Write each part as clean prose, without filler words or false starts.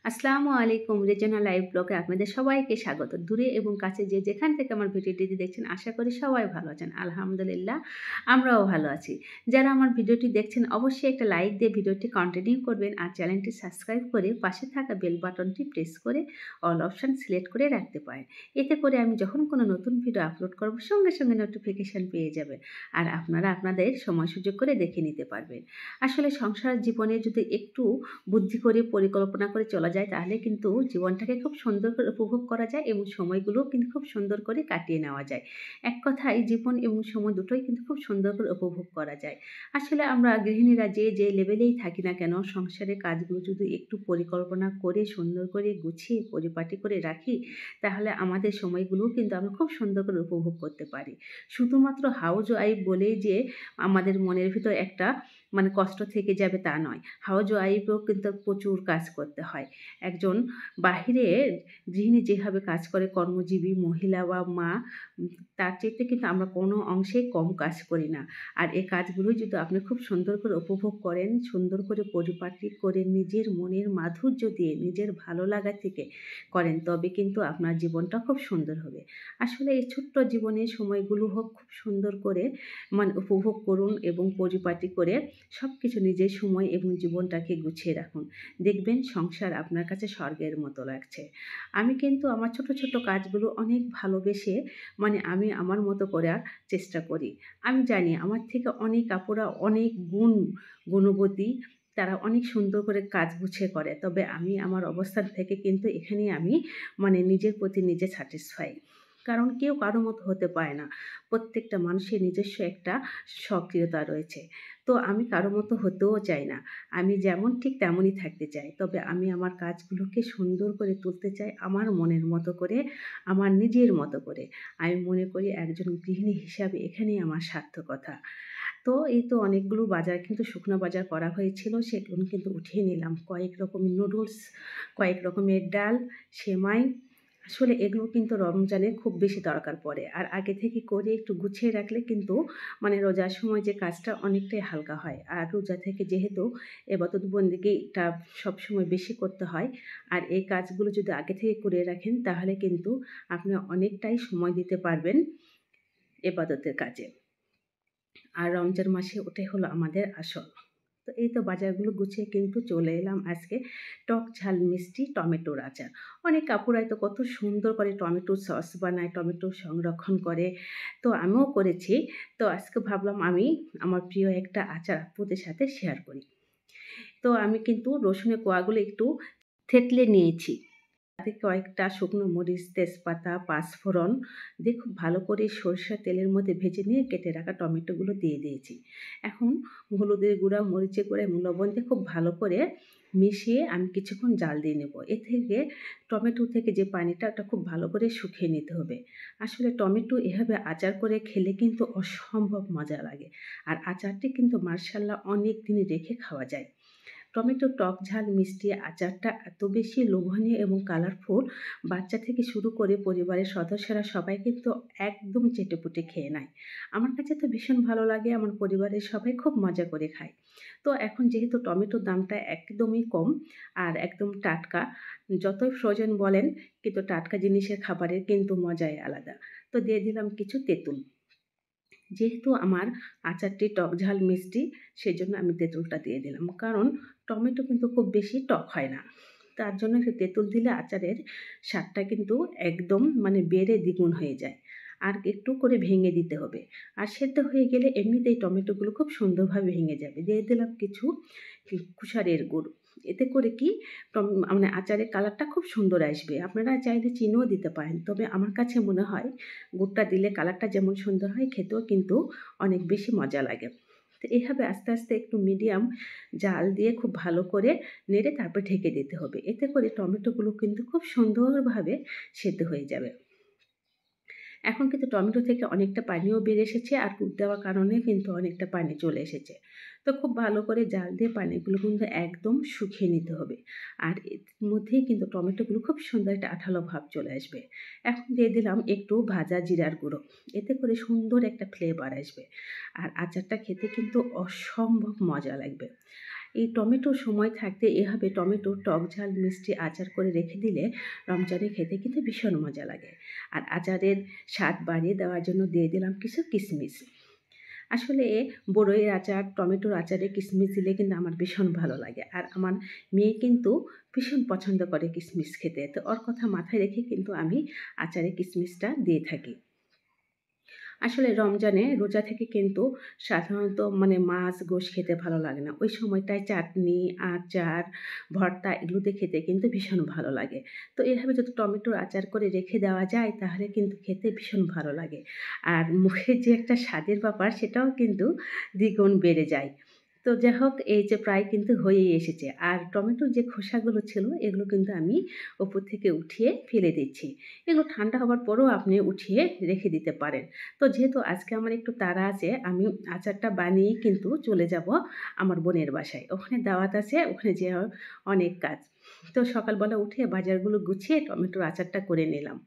আসসালামু আলাইকুম রেজনা লাইভ ব্লগে আপনাদের সবাইকে স্বাগত। দূরে এবং কাছে যে যেখান থেকে আমার ভিডিওটি দেখছেন আশা করি সবাই ভালো আছেন। আলহামদুলিল্লাহ আমরাও ভালো আছি। যারা আমার ভিডিওটি দেখছেন অবশ্যই একটা লাইক দিয়ে ভিডিওটি কন্টিনিউ করবেন আর চ্যানেলটি সাবস্ক্রাইব করে পাশে থাকা বেল বাটনটি প্রেস করে অল অপশান সিলেক্ট করে রাখতে পারেন। এতে করে আমি যখন কোনো নতুন ভিডিও আপলোড করব সঙ্গে সঙ্গে নোটিফিকেশান পেয়ে যাবেন আর আপনারা আপনাদের সময় সুযোগ করে দেখে নিতে পারবেন। আসলে সংসার জীবনে যদি একটু বুদ্ধি করে পরিকল্পনা করে চলা যায় তাহলে কিন্তু জীবনটাকে খুব সুন্দর করে উপভোগ করা যায় এবং সময়গুলোও কিন্তু খুব সুন্দর করে কাটিয়ে নেওয়া যায়। এক কথায় জীবন এবং সময় দুটোই কিন্তু খুব সুন্দর করে উপভোগ করা যায়। আসলে আমরা গৃহিণীরা যে লেভেলেই থাকি না কেন সংসারের কাজগুলো যদি একটু পরিকল্পনা করে সুন্দর করে গুছিয়ে পরিপাটি করে রাখি তাহলে আমাদের সময়গুলোও কিন্তু আমরা খুব সুন্দর করে উপভোগ করতে পারি। শুধুমাত্র হাউস ওয়াইফ বলেই যে আমাদের মনের ভিতর একটা কষ্ট থেকে যাবে তা নয়। হাউস ওয়াইফেও কিন্তু প্রচুর কাজ করতে হয়। একজন বাহিরে গৃহিণী যেভাবে কাজ করে কর্মজীবী মহিলা বা মা তার চাইতে কিন্তু আমরা কোনো অংশেই কম কাজ করি না। আর এই কাজগুলোই যদি আপনি খুব সুন্দর করে উপভোগ করেন, সুন্দর করে পরিপাটি করে নিজের মনের মাধুর্য দিয়ে নিজের ভালো লাগা থেকে করেন তবে কিন্তু আপনার জীবনটা খুব সুন্দর হবে। আসলে এই ছোট্ট জীবনের সময়গুলো হোক খুব সুন্দর করে উপভোগ করুন এবং পরিপাটি করে সবকিছু নিজের সময় এবং জীবনটাকে গুছিয়ে রাখুন। দেখবেন সংসার আপনার কাছে স্বর্গের মতো লাগছে। আমি কিন্তু আমার ছোট, ছোট কাজগুলো অনেক ভালোবেসে আমি আমার মতো করার চেষ্টা করি। আমি জানি আমার থেকে অনেক আপুরা অনেক গুণবতী, তারা অনেক সুন্দর করে কাজ গুছিয়ে করে। তবে আমি আমার অবস্থান থেকে কিন্তু এখানেই আমি নিজের প্রতি নিজে স্যাটিসফাই। কারণ কেউ কারো মতো হতে পারে না। প্রত্যেকটা মানুষের নিজস্ব একটা সক্রিয়তা রয়েছে। তো আমি কারো মতো হতেও চাই না। আমি যেমন ঠিক তেমনই থাকতে চাই। তবে আমি আমার কাজগুলোকে সুন্দর করে তুলতে চাই আমার মনের মতো করে, আমার নিজের মতো করে। আমি মনে করি একজন গৃহিণী হিসাবে এখানেই আমার সার্থকতা। তো এই তো অনেকগুলো বাজার কিন্তু শুকনো বাজার করা হয়েছিল সেগুলো কিন্তু উঠিয়ে নিলাম। কয়েক রকমের নুডলস, কয়েক রকমের ডাল, সেমাই। আসলে এগুলো কিন্তু রমজানে খুব বেশি দরকার পড়ে। আর আগে থেকে করে একটু গুছিয়ে রাখলে কিন্তু রোজার সময় যে কাজটা অনেকটাই হালকা হয়। আর রোজা থেকে যেহেতু এবাদত বন্দেগীটা সবসময় বেশি করতে হয়। আর এই কাজগুলো যদি আগে থেকে করে রাখেন তাহলে কিন্তু আপনি অনেকটাই সময় দিতে পারবেন এবাদতের কাজে। আর রমজান মাসে ওটাই হলো আমাদের আসল। তো এই তো বাজারগুলো গুছিয়ে কিন্তু চলে এলাম আজকে টক ঝাল মিষ্টি টমেটোর আচার। অনেক কাকুরাই তো কত সুন্দর করে টমেটোর সস বানায়, টমেটো সংরক্ষণ করে। তো আমিও করেছি। তো আজকে ভাবলাম আমি আমার প্রিয় একটা আচার আপনাদের সাথে শেয়ার করি। তো আমি কিন্তু রসুনের কোয়াগুলো একটু থেতলে নিয়েছি। তাতে কয়েকটা শুকনো মরিচ, তেজপাতা, পাঁচফোড়ন দিয়ে খুব ভালো করে সরষের তেলের মধ্যে ভেজে নিয়ে কেটে রাখা টমেটোগুলো দিয়ে দিয়েছি। এখন হলুদের গুঁড়া, মরিচের গুঁড়া এবং লবণ দিয়ে খুব ভালো করে মিশিয়ে আমি কিছুক্ষণ জাল দিয়ে নেব। এ থেকে টমেটো থেকে যে পানিটা ওটা খুব ভালো করে শুকিয়ে নিতে হবে। আসলে টমেটো এভাবে আচার করে খেলে কিন্তু অসম্ভব মজা লাগে। আর আচারটি কিন্তু মাশাআল্লাহ অনেক দিন রেখে খাওয়া যায়। টমেটোর টক ঝাল মিষ্টি আচারটা এত বেশি লোভনীয় এবং কালারফুল, বাচ্চা থেকে শুরু করে পরিবারের সদস্যরা সবাই কিন্তু একদম চেটেপুটে খেয়ে নেয়। আমার কাছে তো ভীষণ ভালো লাগে, আমার পরিবারের সবাই খুব মজা করে খায়। তো এখন যেহেতু টমেটোর দামটা একদমই কম আর একদম টাটকা, যতই ফ্রোজেন বলেন কিন্তু টাটকা জিনিসের খাবারের কিন্তু মজাই আলাদা। তো দিয়ে দিলাম কিছু তেঁতুল। যেহেতু আমার আচারটি টক ঝাল মিষ্টি সেজন্য আমি তেঁতুলটা দিয়ে দিলাম। কারণ টমেটো কিন্তু খুব বেশি টক হয় না। তার জন্য একটু তেঁতুল দিলে আচারের স্বাদটা কিন্তু একদম বেড়ে দ্বিগুণ হয়ে যায়। আর একটু করে ভেঙে দিতে হবে। আর সেদ্ধ হয়ে গেলে এমনিতেই টমেটোগুলো খুব সুন্দরভাবে ভেঙে যাবে। দিয়ে দিলাম কিছু কুশারের গুড়। এতে করে কি আচারের কালারটা খুব সুন্দর আসবে। আপনারা চাইলে চিনিও দিতে পারেন। তবে আমার কাছে মনে হয় গুড়টা দিলে কালারটা যেমন সুন্দর হয় খেতেও কিন্তু অনেক বেশি মজা লাগে। তো এভাবে আস্তে, আস্তে একটু মিডিয়াম জাল দিয়ে খুব ভালো করে নেড়ে তারপর ঢেকে দিতে হবে। এতে করে টমেটোগুলো কিন্তু খুব সুন্দরভাবে সেদ্ধ হয়ে যাবে। এখন কিন্তু টমেটো থেকে অনেকটা পানিও বের এসেছে আর পুর দেওয়ার কারণে কিন্তু অনেকটা পানি চলে এসেছে। তো খুব ভালো করে জাল দিয়ে পানিগুলো কিন্তু একদম শুকিয়ে নিতে হবে। আর এর মধ্যেই কিন্তু টমেটোগুলো খুব সুন্দর একটা আঠালো ভাব চলে আসবে। এখন দিয়ে দিলাম একটু ভাজা জিরার গুঁড়ো। এতে করে সুন্দর একটা ফ্লেভার আসবে। আর আচারটা খেতে কিন্তু অসম্ভব মজা লাগবে। এই টমেটোর সময় থাকতে এভাবে টমেটো টক ঝাল মিষ্টি আচার করে রেখে দিলে রমজানে খেতে কিন্তু ভীষণ মজা লাগে। আর আচারের স্বাদ বাড়িয়ে দেওয়ার জন্য দিয়ে দিলাম কিছু কিশমিশ। আসলে বড়ইয়ের আচার, টমেটোর আচারে কিশমিশ দিলে কিন্তু আমার ভীষণ ভালো লাগে। আর আমার মেয়ে কিন্তু ভীষণ পছন্দ করে কিশমিশ খেতে। তো ওর কথা মাথায় রেখে কিন্তু আমি আচারে কিশমিশটা দিয়ে থাকি। আসলে রমজানে রোজা থেকে কিন্তু সাধারণত মাছ, গোশ খেতে ভালো লাগে না। ওই সময়টায় চাটনি, আচার, ভর্তা এগুলোতে খেতে কিন্তু ভীষণ ভালো লাগে। তো এভাবে যদি টমেটোর আচার করে রেখে দেওয়া যায় তাহলে কিন্তু খেতে ভীষণ ভালো লাগে। আর মুখে যে একটা স্বাদের ব্যাপার সেটাও কিন্তু দ্বিগুণ বেড়ে যায়। তো যাই হোক এই যে প্রায় কিন্তু হয়েই এসেছে। আর টমেটোর যে খোসাগুলো ছিল এগুলো কিন্তু আমি উপর থেকে উঠিয়ে ফেলে দিচ্ছি। এগুলো ঠান্ডা হবার পরেও আপনি উঠিয়ে রেখে দিতে পারেন। তো যেহেতু আজকে আমার একটু তাড়া আছে, আমি আচারটা বানিয়েই কিন্তু চলে যাব আমার বোনের বাসায়। ওখানে দাওয়াত আছে, ওখানে যেয়ে অনেক কাজ। তো সকালবেলা উঠে বাজারগুলো গুছিয়ে টমেটোর আচারটা করে নিলাম।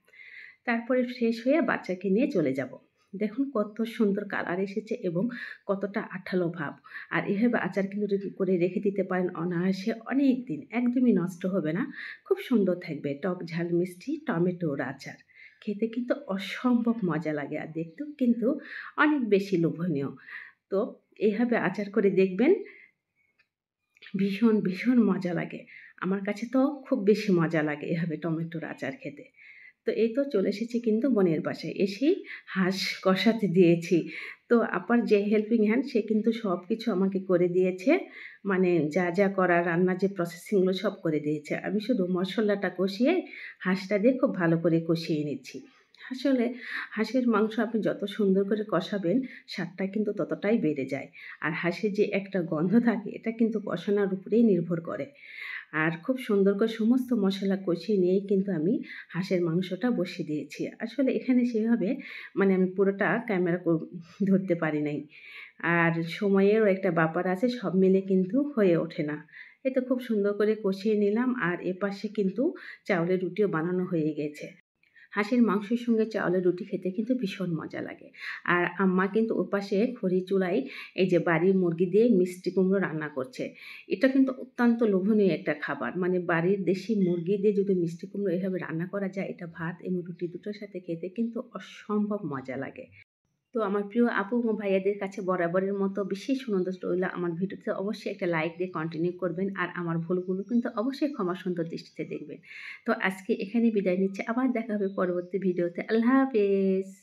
তারপরে শেষ হয়ে বাচ্চাকে নিয়ে চলে যাব। দেখুন কত সুন্দর কালার এসেছে এবং কতটা আঠালো ভাব। আর এভাবে আচার কিন্তু যদি করে রেখে দিতে পারেন অনায়াসে অনেক দিন, একদমই নষ্ট হবে না। খুব সুন্দর থাকবে টক ঝাল মিষ্টি টমেটোর আচার। খেতে কিন্তু অসম্ভব মজা লাগে আর দেখতেও কিন্তু অনেক বেশি লোভনীয়। তো এভাবে আচার করে দেখবেন, ভীষণ, ভীষণ মজা লাগে। আমার কাছে তো খুব বেশি মজা লাগে এভাবে টমেটোর আচার খেতে। তো এই তো চলে এসেছি কিন্তু বোনের বাসায়। এসেই হাঁস কষাতে দিয়েছি। তো আপার যে হেল্পিং হ্যান্ড সে কিন্তু সবকিছু আমাকে করে দিয়েছে। যা, যা করার রান্নার যে প্রসেসিংগুলো সব করে দিয়েছে। আমি শুধু মসলাটা কষিয়ে হাঁসটা দিয়ে খুব ভালো করে কষিয়ে নিচ্ছি। আসলে হাঁসের মাংস আপনি যত সুন্দর করে কষাবেন স্বাদটা কিন্তু ততটাই বেড়ে যায়। আর হাঁসের যে একটা গন্ধ থাকে এটা কিন্তু কষানোর উপরেই নির্ভর করে। আর খুব সুন্দর করে সমস্ত মশলা কষিয়ে নিয়েই কিন্তু আমি হাঁসের মাংসটা বসিয়ে দিয়েছি। আসলে এখানে সেভাবে আমি পুরোটা ক্যামেরা ধরতে পারি নাই। আর সময়েরও একটা ব্যাপার আছে, সব মিলে কিন্তু হয়ে ওঠে না। এই তো খুব সুন্দর করে কষিয়ে নিলাম আর এপাশে কিন্তু চাউলের রুটিও বানানো হয়ে গেছে। হাঁসের মাংসের সঙ্গে চাউলের রুটি খেতে কিন্তু ভীষণ মজা লাগে। আর আম্মা কিন্তু ওপাশে খড়ির চুলায় এই যে বাড়ির মুরগি দিয়ে মিষ্টি কুমড়ো রান্না করছে। এটা কিন্তু অত্যন্ত লোভনীয় একটা খাবার। বাড়ির দেশি মুরগি দিয়ে যদি মিষ্টি কুমড়ো এভাবে রান্না করা যায়, এটা ভাত এবং রুটি দুটোর সাথে খেতে কিন্তু অসম্ভব মজা লাগে। তো আমার প্রিয় আপু ও ভাইয়াদের কাছে বরাবরের মতো বিশেষ অনুরোধ রইল, আমার ভিডিওতে অবশ্যই একটা লাইক দিয়ে কন্টিনিউ করবেন আর আমার ভুলগুলো কিন্তু অবশ্যই ক্ষমা সুন্দর দৃষ্টিতে দেখবেন। তো আজকে এখানেই বিদায় নিচ্ছি। আবার দেখা হবে পরবর্তী ভিডিওতে। আল্লাহ হাফেজ।